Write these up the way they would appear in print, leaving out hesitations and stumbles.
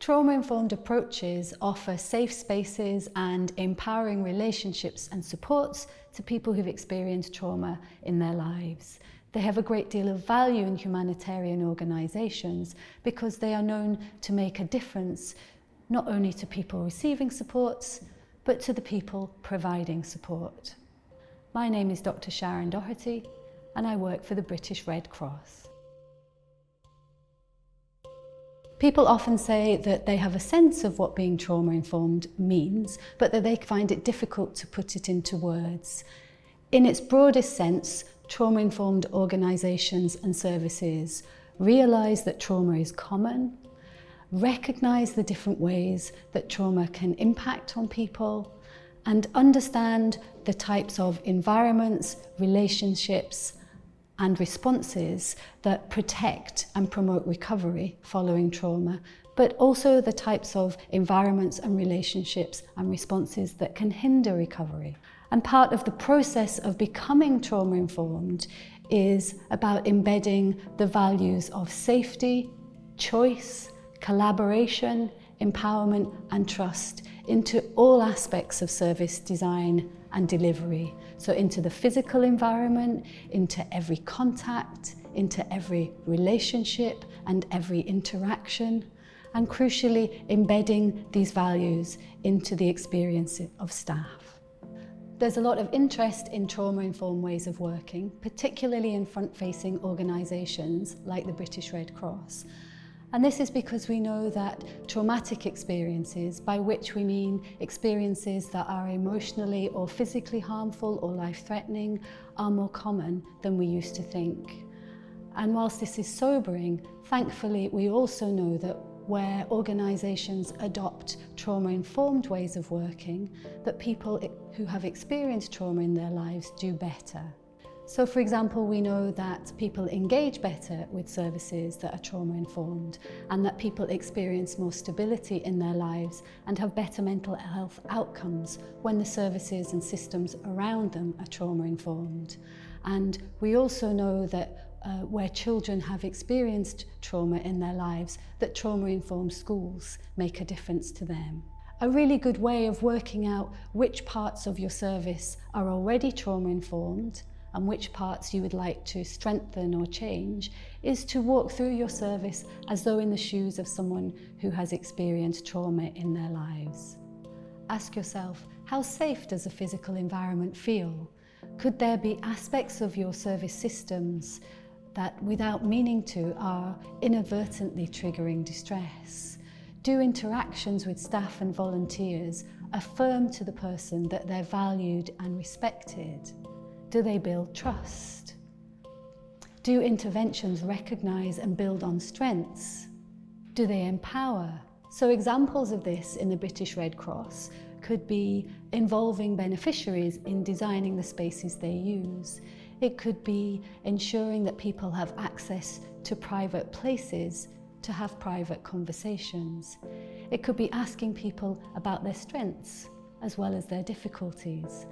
Trauma-informed approaches offer safe spaces and empowering relationships and supports to people who've experienced trauma in their lives. They have a great deal of value in humanitarian organisations because they are known to make a difference not only to people receiving supports, but to the people providing support. My name is Dr. Sharon Doherty and I work for the British Red Cross. People often say that they have a sense of what being trauma-informed means, but that they find it difficult to put it into words. In its broadest sense, trauma-informed organisations and services realise that trauma is common, recognise the different ways that trauma can impact on people, and understand the types of environments, relationships, and responses that protect and promote recovery following trauma, but also the types of environments and relationships and responses that can hinder recovery. And part of the process of becoming trauma-informed is about embedding the values of safety, choice, collaboration, empowerment and trust into all aspects of service design and delivery. So into the physical environment, into every contact, into every relationship and every interaction, and crucially embedding these values into the experience of staff. There's a lot of interest in trauma-informed ways of working, particularly in front-facing organisations like the British Red Cross. And this is because we know that traumatic experiences, by which we mean experiences that are emotionally or physically harmful or life-threatening, are more common than we used to think. And whilst this is sobering, thankfully we also know that where organisations adopt trauma-informed ways of working, that people who have experienced trauma in their lives do better. So for example, we know that people engage better with services that are trauma-informed and that people experience more stability in their lives and have better mental health outcomes when the services and systems around them are trauma-informed. And we also know that where children have experienced trauma in their lives, that trauma-informed schools make a difference to them. A really good way of working out which parts of your service are already trauma-informed and which parts you would like to strengthen or change is to walk through your service as though in the shoes of someone who has experienced trauma in their lives. Ask yourself, how safe does a physical environment feel? Could there be aspects of your service systems that, without meaning to, are inadvertently triggering distress? Do interactions with staff and volunteers affirm to the person that they're valued and respected? Do they build trust? Do interventions recognise and build on strengths? Do they empower? So examples of this in the British Red Cross could be involving beneficiaries in designing the spaces they use. It could be ensuring that people have access to private places to have private conversations. It could be asking people about their strengths as well as their difficulties.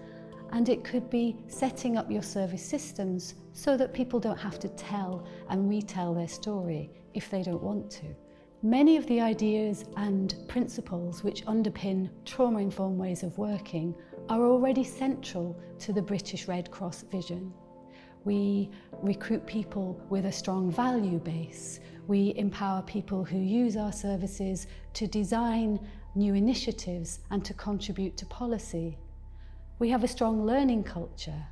And it could be setting up your service systems so that people don't have to tell and retell their story if they don't want to. Many of the ideas and principles which underpin trauma-informed ways of working are already central to the British Red Cross vision. We recruit people with a strong value base. We empower people who use our services to design new initiatives and to contribute to policy. We have a strong learning culture.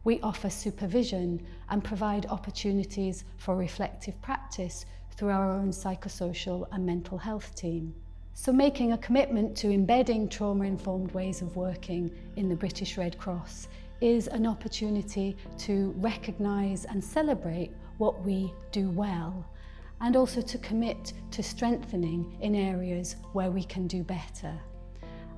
We offer supervision and provide opportunities for reflective practice through our own psychosocial and mental health team. So making a commitment to embedding trauma-informed ways of working in the British Red Cross is an opportunity to recognise and celebrate what we do well, and also to commit to strengthening in areas where we can do better.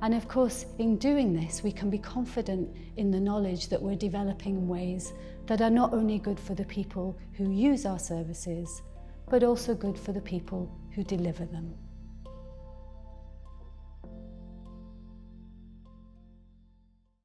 And of course, in doing this, we can be confident in the knowledge that we're developing in ways that are not only good for the people who use our services, but also good for the people who deliver them.